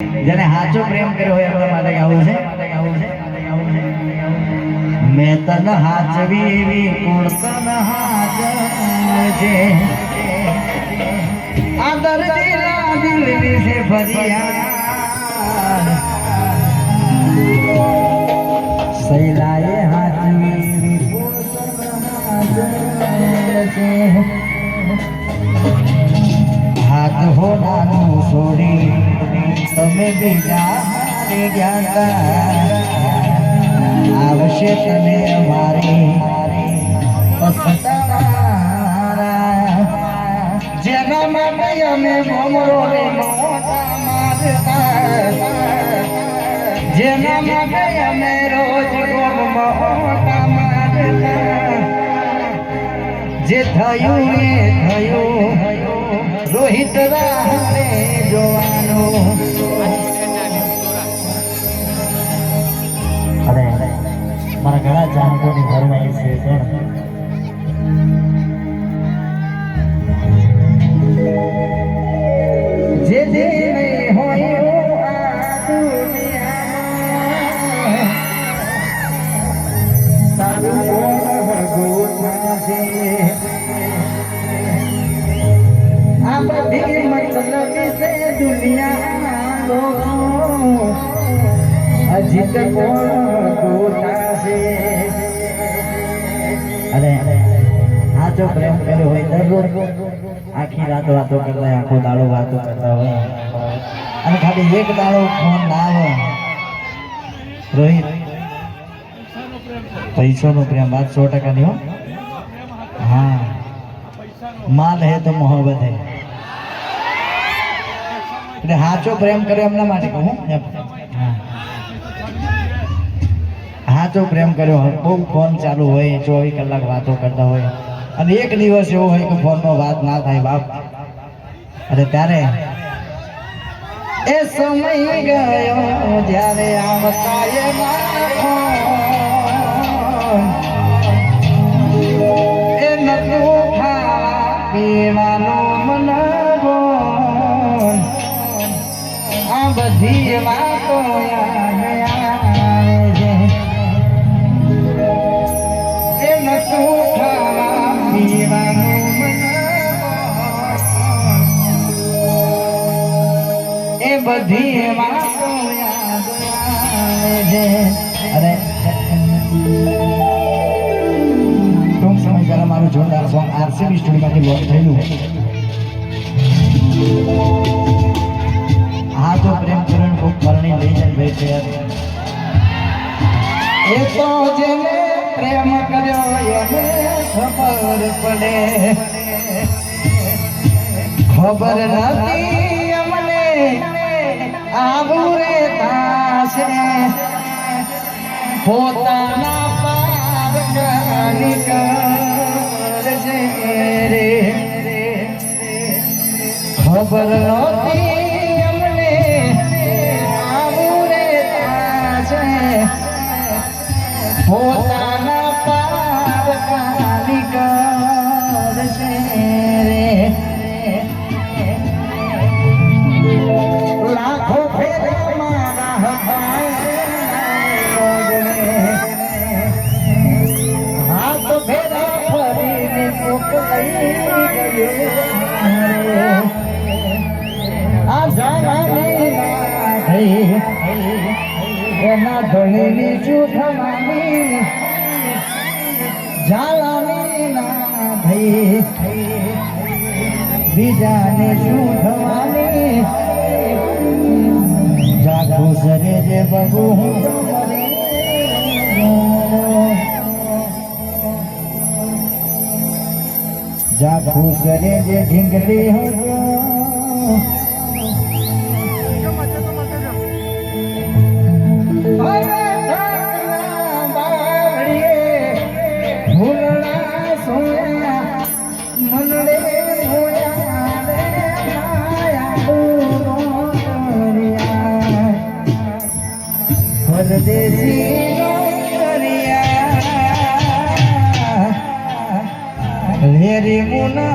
જેને સાચો પ્રેમ કર્યો હોય એટલા માટે આવું છે મેં તને હાચવી વિપુલ તને હાચવજે આ દર્દીના દિલની છે ફરિયાદ સૈલાએ હાચવી વિપુલ તને હાચવજે હાથ હોનાનું છોડી તમે બીજા ગયા આવશે તને મારી જેના માટે અમે ભમરો રે મોટા મારતા જેના માટે અમે રોજ મોટા મારતા જે થયું એ થયું રોહિત રાહને જોવાનું અરે મારા ઘણા ચાહકોની ઘરવાળી છે જે જે હોય આ દુનિયામાં તારું ભગવાન છે આ બધી મતલબ છે દુનિયા હજી તો કોણ ગોતા છે અરે આ જો પ્રેમ કર્યો હોય દરરોજ આખી રાત વાતો કરતા હોય આખો દાડો વાતો કરતા હોય અને ખાલી એક દાડો ફોન ના આવે રોહિત પૈસાનો પ્રેમ વાત 100% ની હો हाँ माल है तो मोहब्बत है એટલે હાચો પ્રેમ કર્યો એમના માટે કહું હાચો પ્રેમ કર્યો બહુ ફોન ચાલુ હોય 24 કલાક વાતો કરતા હોય અને એક દિવસ એવો હોય કે ફોનમાં વાત ના થાય બાપ અરે ત્યારે એ સમય ગયો જ્યારે આવતા એ મારા એ નતું ખાવા પીવાનું મનવો આ બધી વાતો યાદ આવે છે એ નતું ખાવા પીવાનું મનવો એ બધી વાતો યાદ આવે છે અરે ટૂંક સમય પહેલા મારું જોરદાર સોંગ આરસીબી સ્ટુડિયોમાંથી લોન્ચ થયેલું આ તો પ્રેમ કરણ ખૂબ પરણી લઈ જાય ભાઈ છે એ તો જેને પ્રેમ કર્યો એને ખબર પડે ખબર નથી અમને આવું રે તાશે પોતાના ખબર નહોતી અમને આવું રે તાશે પોતાના પાપ કાલી કરશે રે લાખો ફેરા મારા હાથ ફેરા ફરીને કોક લઈ ગયો આ જાનાની થઈ એના ધણીની જૂઠવાની ઝાલાની ના થઈ બીજાને જૂઠવાની જાગો સરે જે બબુ જાગો સરે જે ઢીંગલી હું લેરી મુના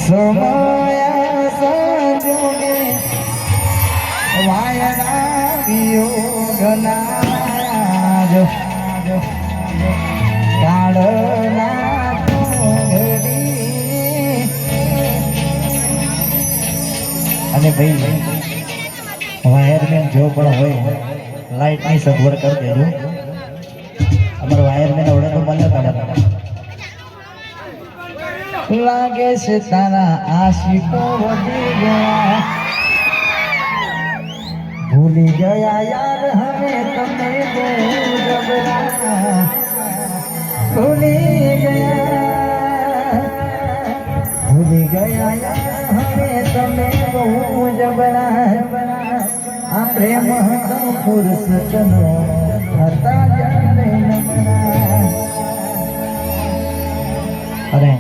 સમય સંજોગે વાયરા વિયોગના જો કાળના ઘડી અને ભાઈ વાયરમેન જો પણ હોય લાઈટની સગવડ કરી દેજો. અમારો વાયરમેન આવડે તો મને ખબર લાગે છે તારા આશિકો વધી ગયા, ભૂલી ગયા યાર હવે તમે બહુ જબરા, ભૂલી ગયા યાર હવે તમે બહુ જબરા. આ પ્રેમ હતો પુરુષનો હતા જાણે નમરા. અરે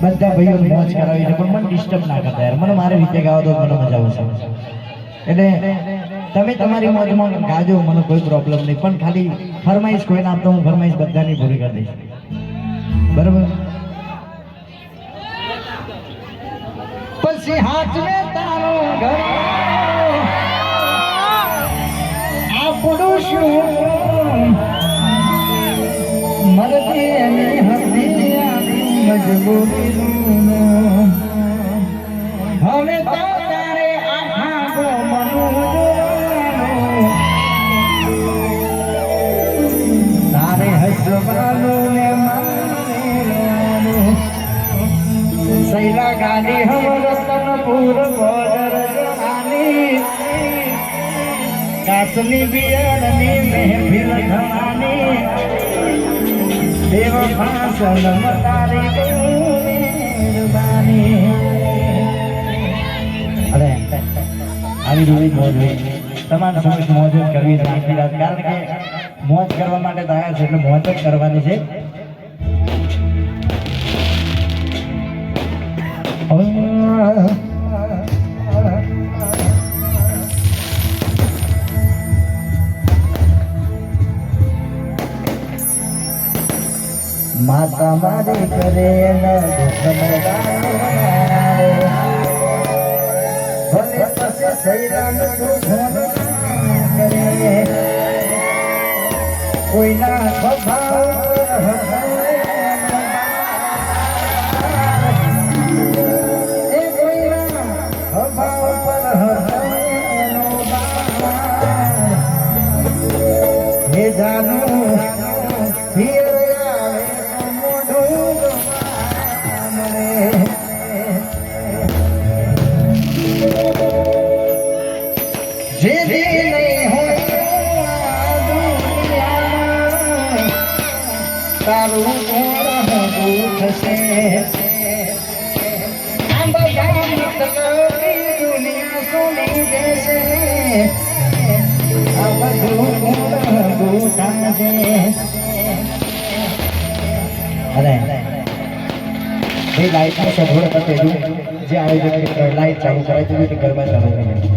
બધા ભાઈઓ મોજ કરાવી છે પણ મને ડિસ્ટર્બ ના કરતા યાર. મને મારે રીતે ગાવો તો મને મજા આવશે. એટલે તમે તમારી મોજમાં ગાજો, મને કોઈ પ્રોબ્લેમ નહીં, પણ ખાલી ફરમાઈશ કોઈને આપતો હું ફરમાઈશ બધાની પૂરી કરી દઈશ. બરાબર? પછી હાથ મેં તારો ઘર આપણું શું મરતી અને હતી મજબૂરીનું. હવે તો તારે આખા ગોમનું તારે હસવાનું ને મારેવાનું. સૈલા ગાડી હમ રતનપુર બોર્ડર જવાની, કાચની બિયારની મહેફિલ થવાની, દેવ ફાસલ મતારી મહેરબાની. અરે આવી રોઈ મોજ હોય તમારા સમક્ષ મોજ જ કરવી છે આખી રાત, કારણ કે મોજ કરવા માટે તૈયાર છે એટલે મોજ જ કરવાની છે. માતા મારી કરે ભલે પછી સૈરાન કરે કોઈના સ્વભાવ હે જાનું તારું થશે આમ બધા દુનિયા સોની દેશે આ બધું થશે. અરે એ લાઈટની સગવડ કરી દેજો, જે આયોજન લાઈટ ચાલુ કરાવી દીધું તે ગરબા ચાલુ કરી દેજો.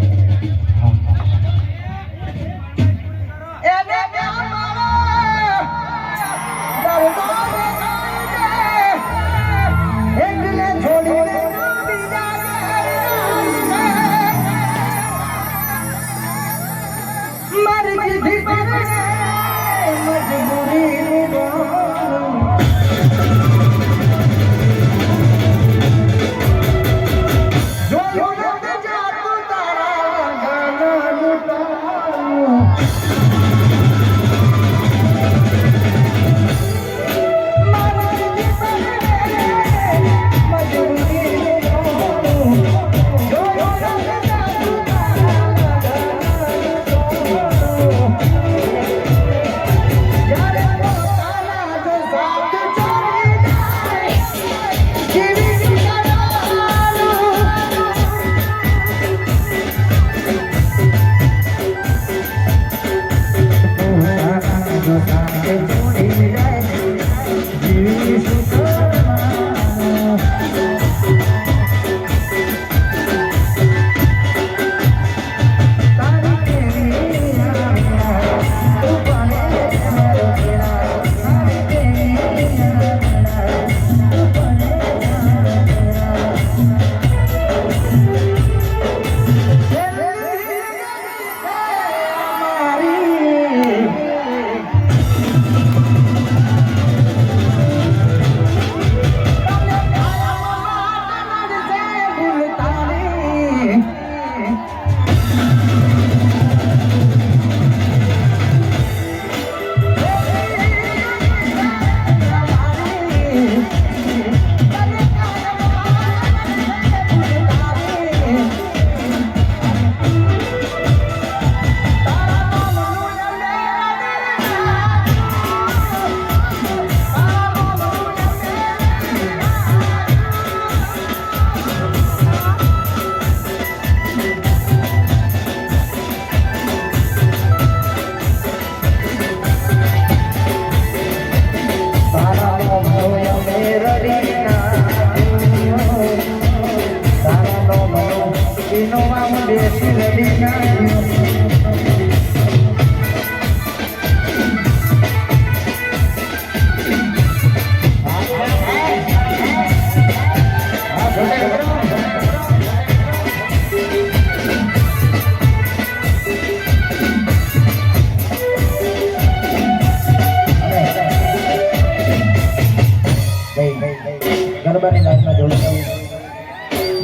ગરબાની રાતમાં જોડાવું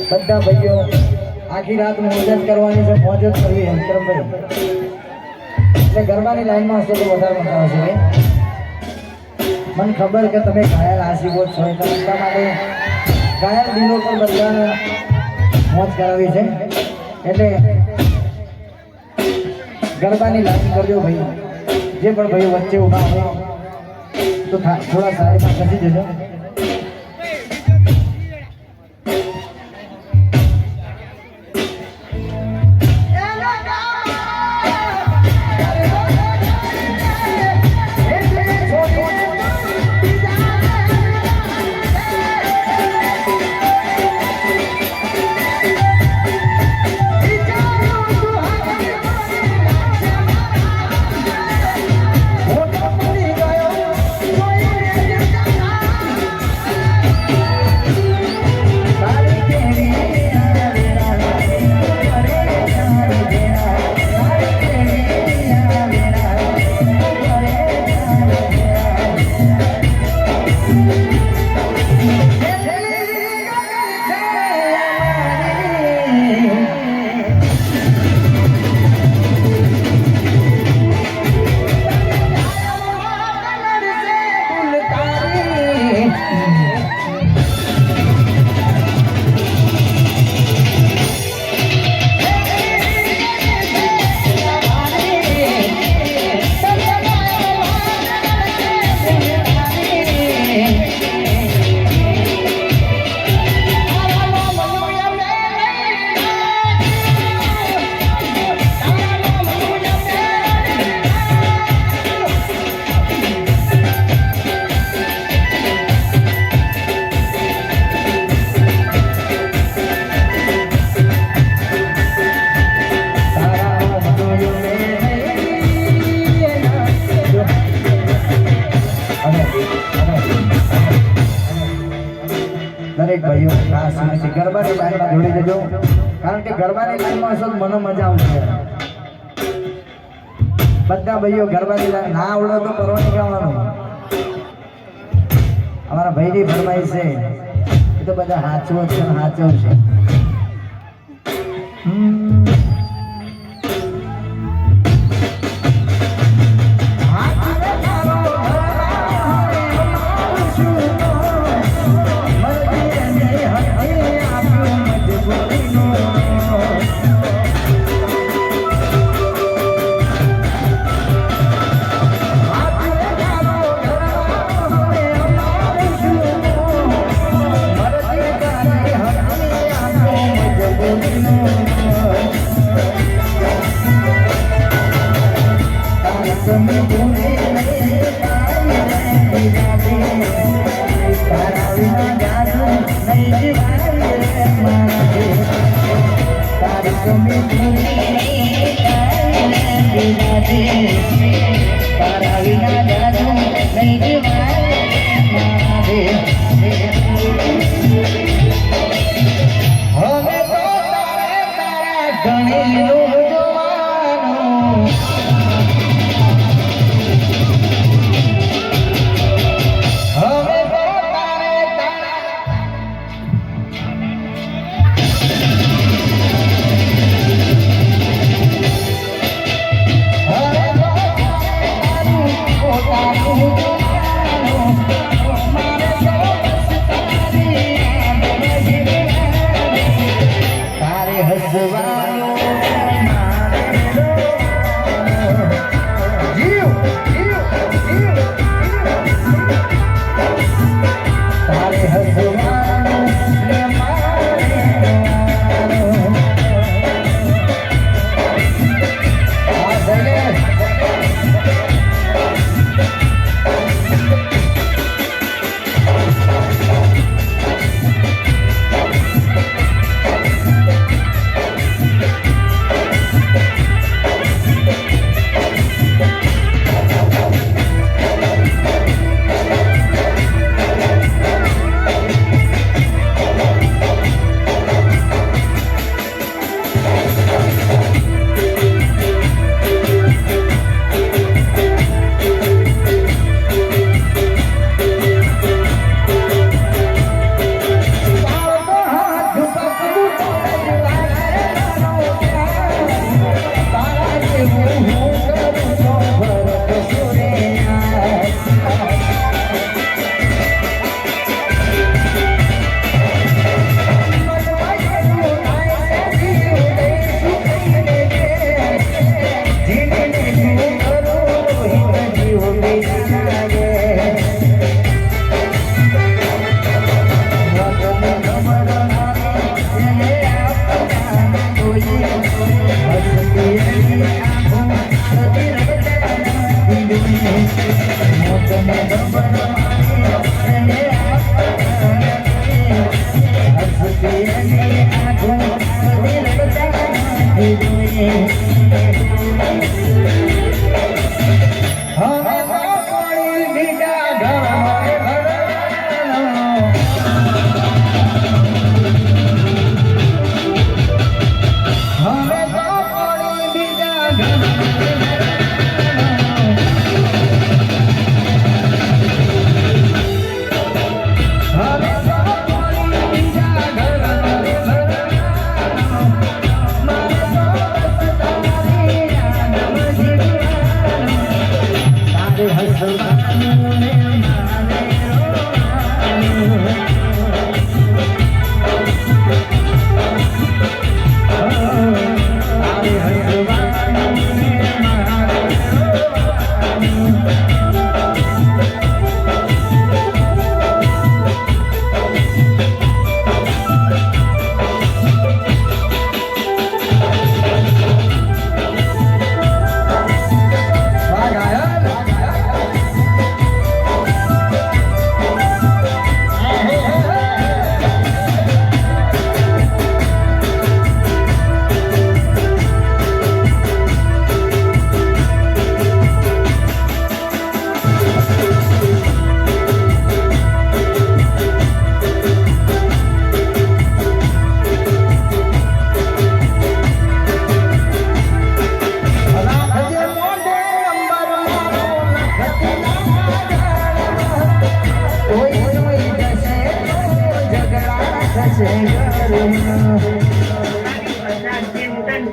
બધા ભાઈઓ આખી રાત મોજ જ કરવાની છે, મોજ જ કરવી એમ વિક્રમભાઈ. એટલે ગરબાની લાઈનમાં હશો તો વધારે મજા આવશે ભાઈ. મને ખબર કે તમે ઘાયલ આશીર્વાદ છો એટલે બધા માટે ઘાયલ દિલો પર બધાને મોજ કરાવી છે. એટલે ગરબાની લાઈન કરજો ભાઈ. જે પણ ભાઈઓ વચ્ચે ઊભા હોય તો થોડા સાઈડમાં ખસી જજો. દરેક ભાઈઓ ખાસ ગરબાની લાઈનમાં જોડી દેજો, કારણ કે ગરબાની લાઈનમાં હશો તો મને મજા આવશે. બધા ભાઈઓ ગરબાની લાઈન ના આવડે તો પરવાની ગાવાનું. અમારા ભાઈની ફરમાઈશ છે એ તો બધા હાચવો છે, હાચવશે.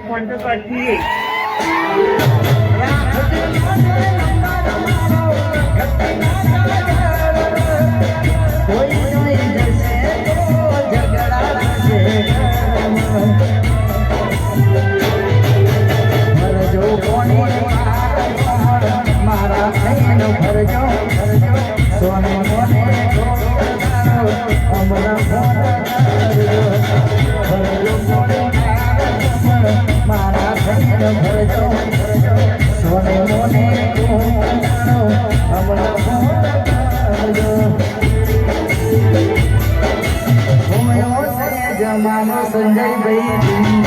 ફોન તો કરતી મારા ભરજો સોને મોને મારા ભરજો સોને મોને જમાનો સંજય ભાઈ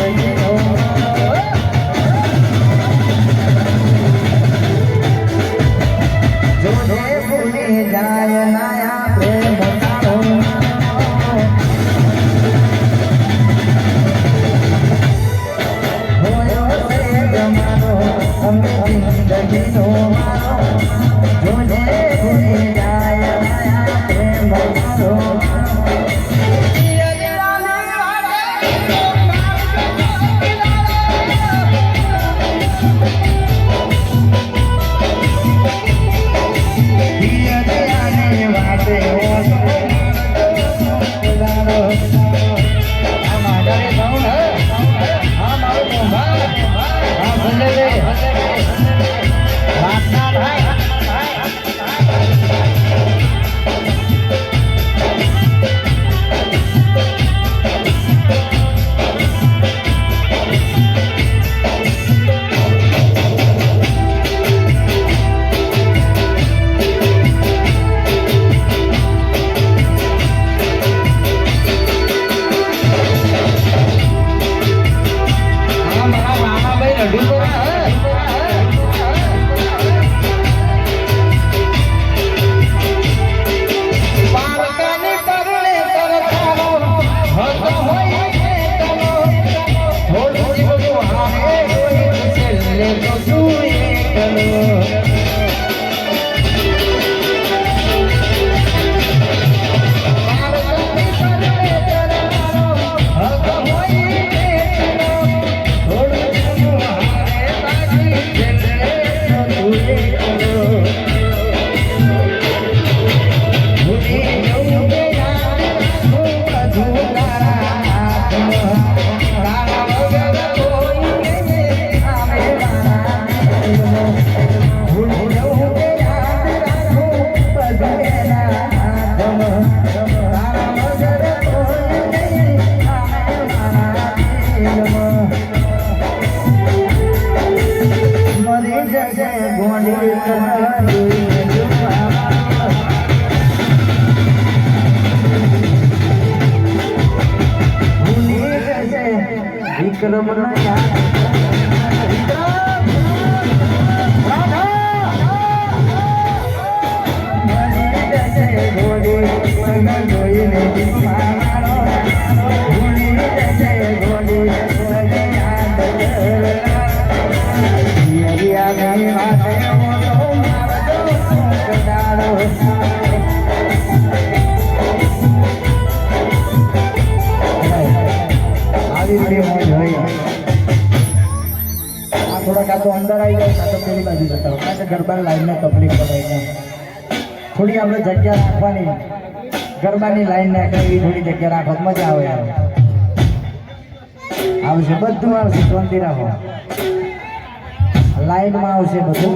જાય નાયા પ્રેમ હોયો સે જમાનો અમે જિંદગીનો જોજે ભૂલી જાય નાયા પ્રેમ મારો વિક્રમ થોડા કાં તો અંદર આવી જાય કાં તો પેલી બાજુ જતા હોય કારણ કે ગરબાની લાઈનને તકલીફ પડાય છે થોડી આપણે જગ્યા રાખવાની ગરબાની લાઈન નાખે એવી થોડી જગ્યા રાખો તો મજા આવે આવશે બધું આવશે શાંતિ રાખો લાઈનમાં આવશે બધું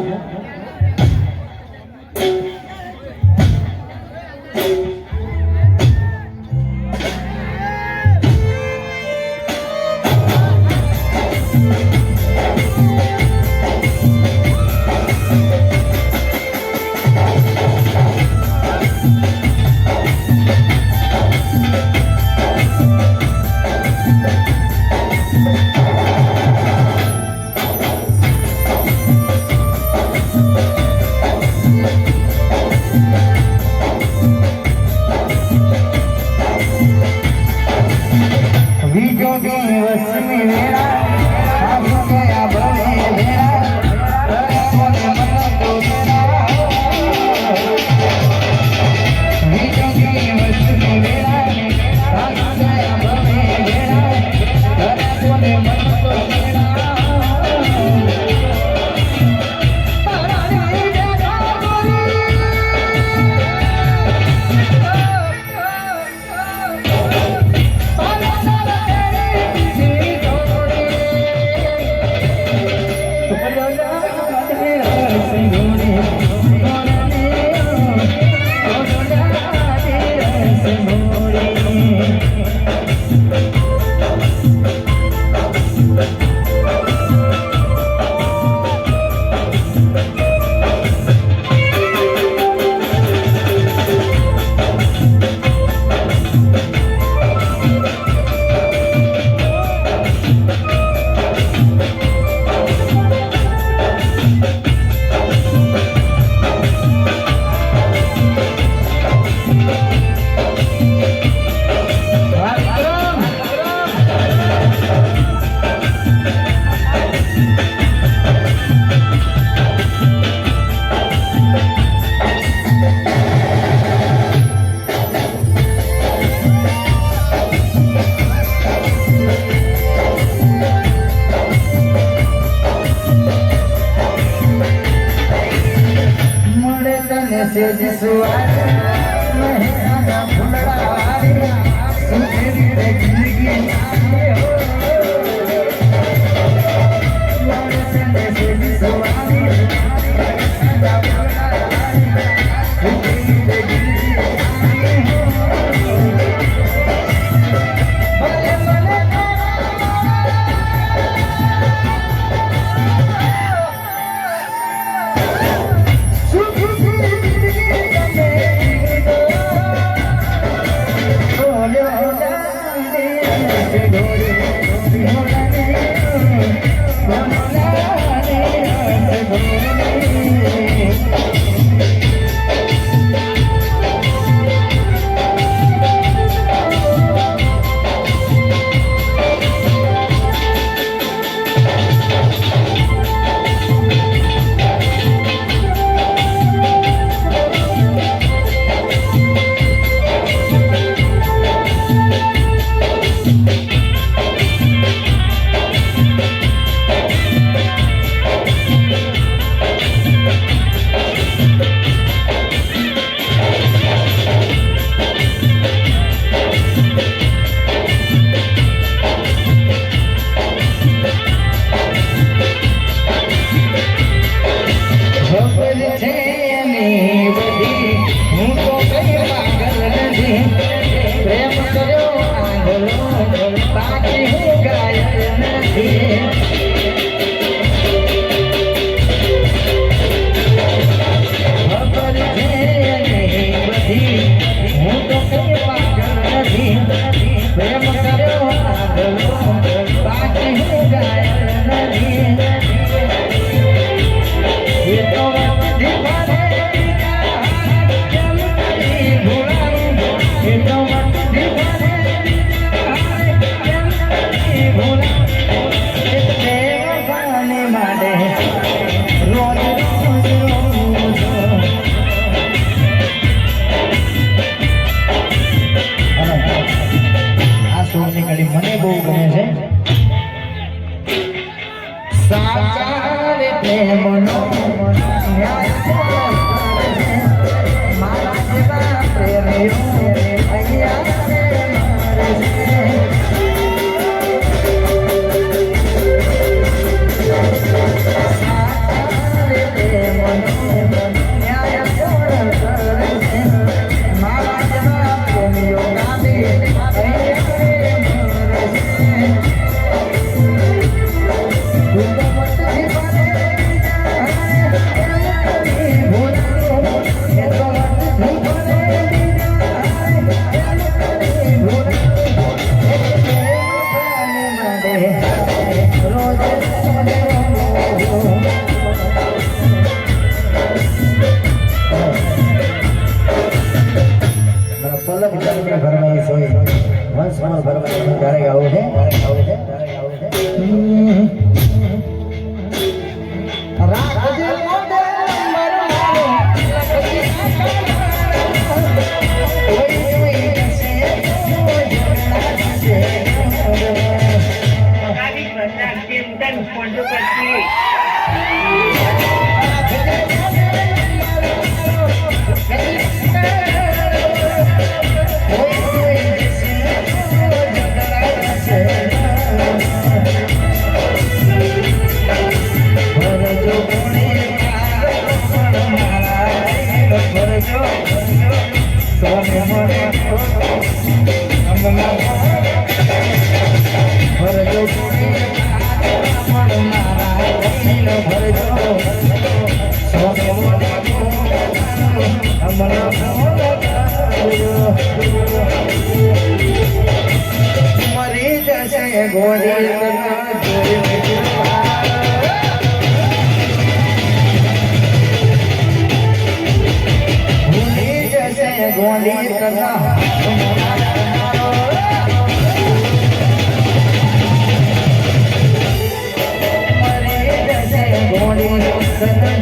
પ્રેમ કર્યો આગલો બાકી કડી મને બહુ ગમે છે. સાચા રે પ્રેમનો ન્યાય મારા જેવા પ્રેમીઓ અહીંયા રે મારે છે. મરી જશે ગોરી ગોળી કરના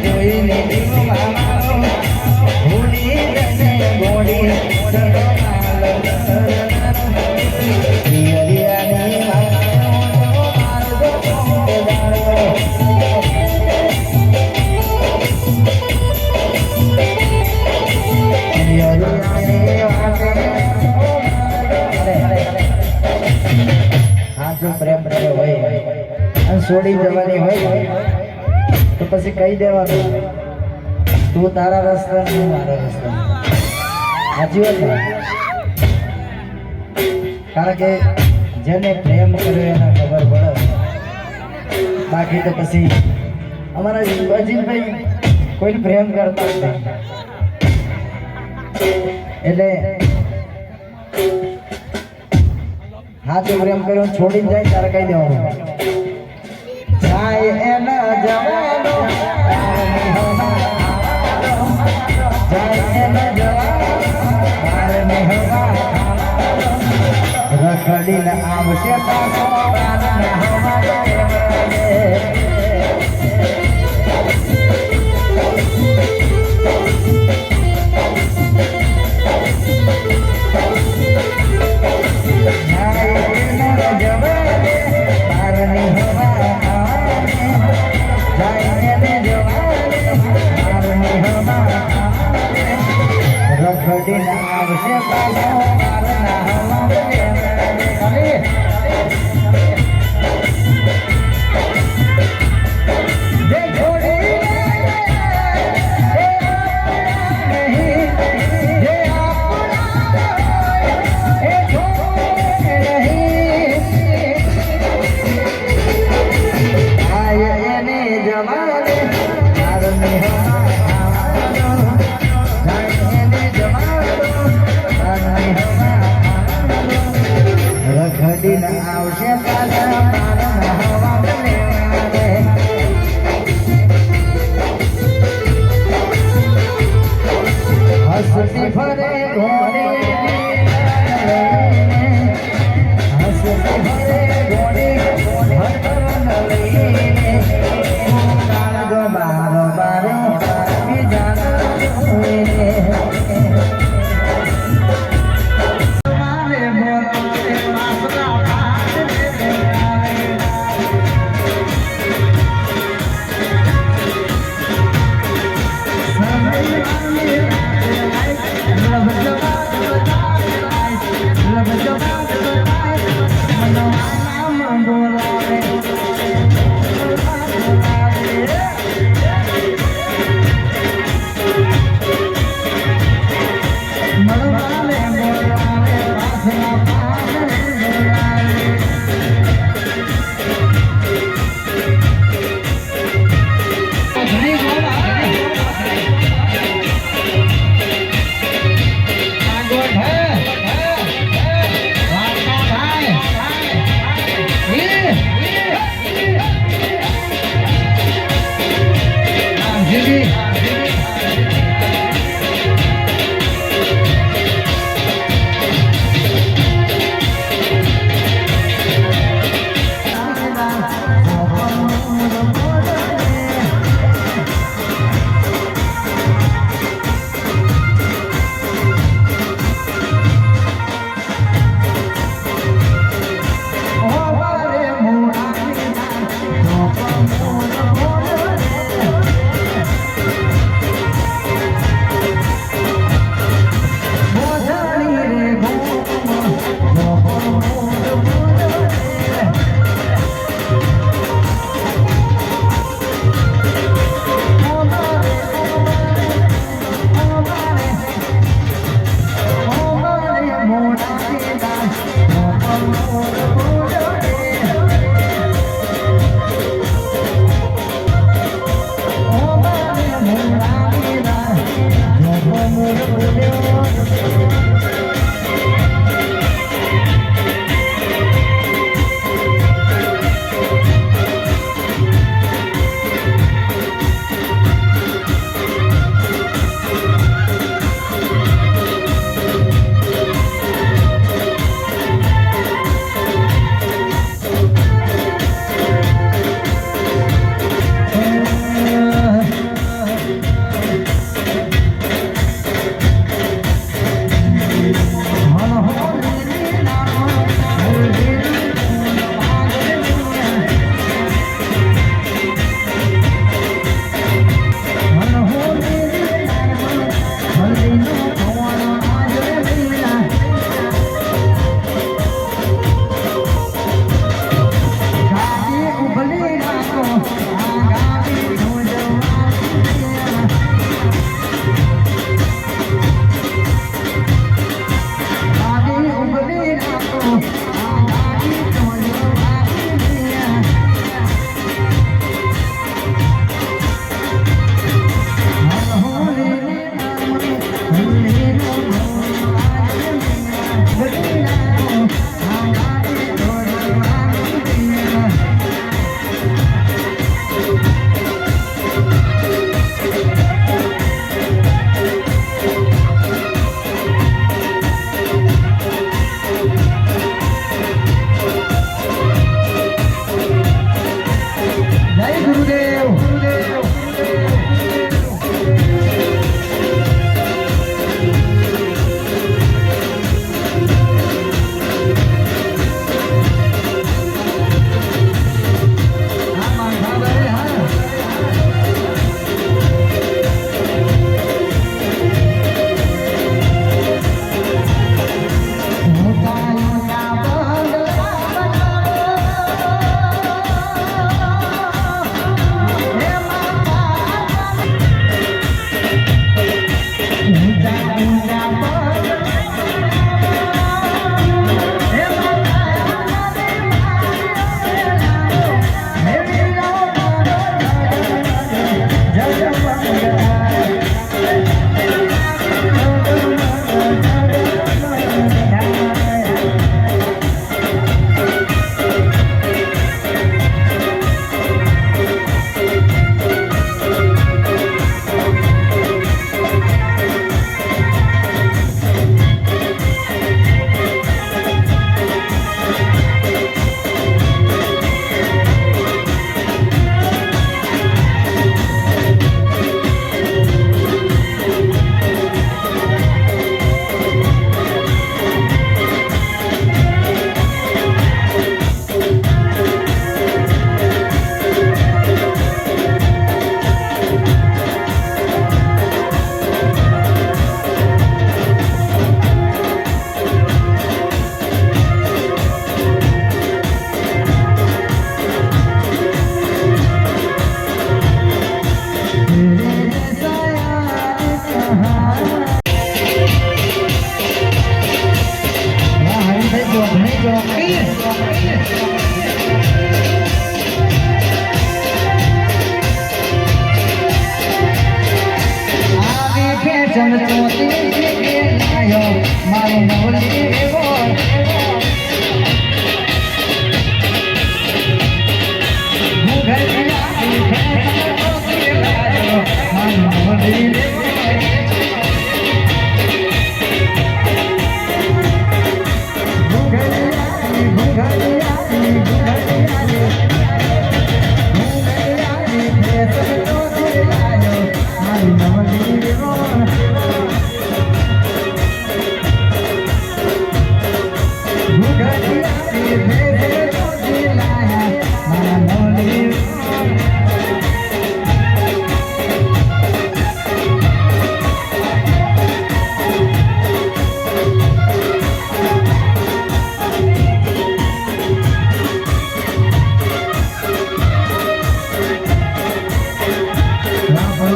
જોઈને ભૂલી જશે ગોળી પ્રેમ કર્યો હોય અને છોડી જવાની હોય તો પછી કહી દેવાનું તું તારા રસ્તા હું મારા રસ્તા. સાચી વાત ને? કારણ કે જેને પ્રેમ કર્યો એને ખબર પડે. બાકી તો પછી અમારા અજીતભાઈ કોઈ પ્રેમ કરતા જ નહીં. એટલે હાથે પ્રેમ કર્યો છોડીને જાય ત્યારે કહી દેવાનું જાય એના જવાનો જાય એના જવાનો રખડીને આવશે પાછો રખડીને આવશે પાછો રખડીને આવશે પાછા મારા હવા હસતી ફરે ઘોડે હસતી ફરે ઘોડે હરણ લઈને કાળજો બારો બારે જાણે આવી ફેશન ચોથી લાયો મારો નવલી એવો ઘુઘરિયાની ફેશન ચોથી લાયો મારો નવલી એવો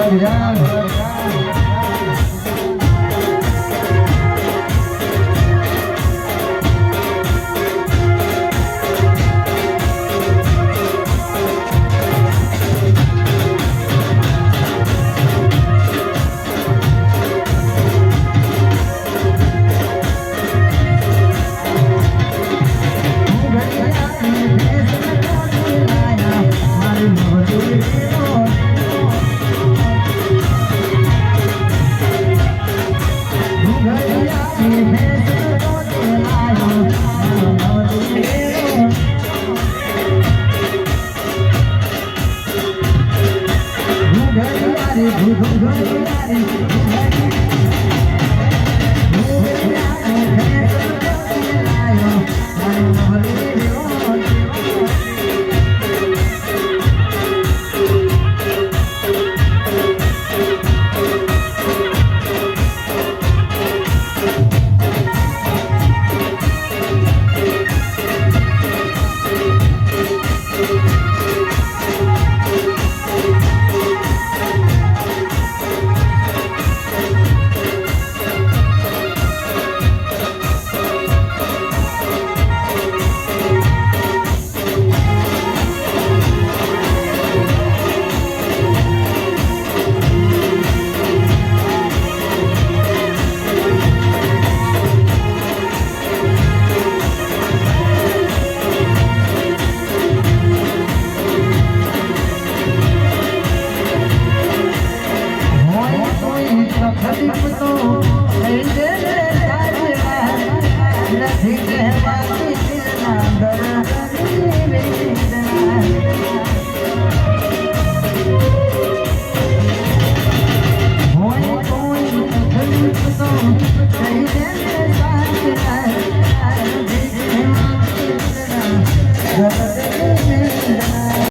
Hallelujah.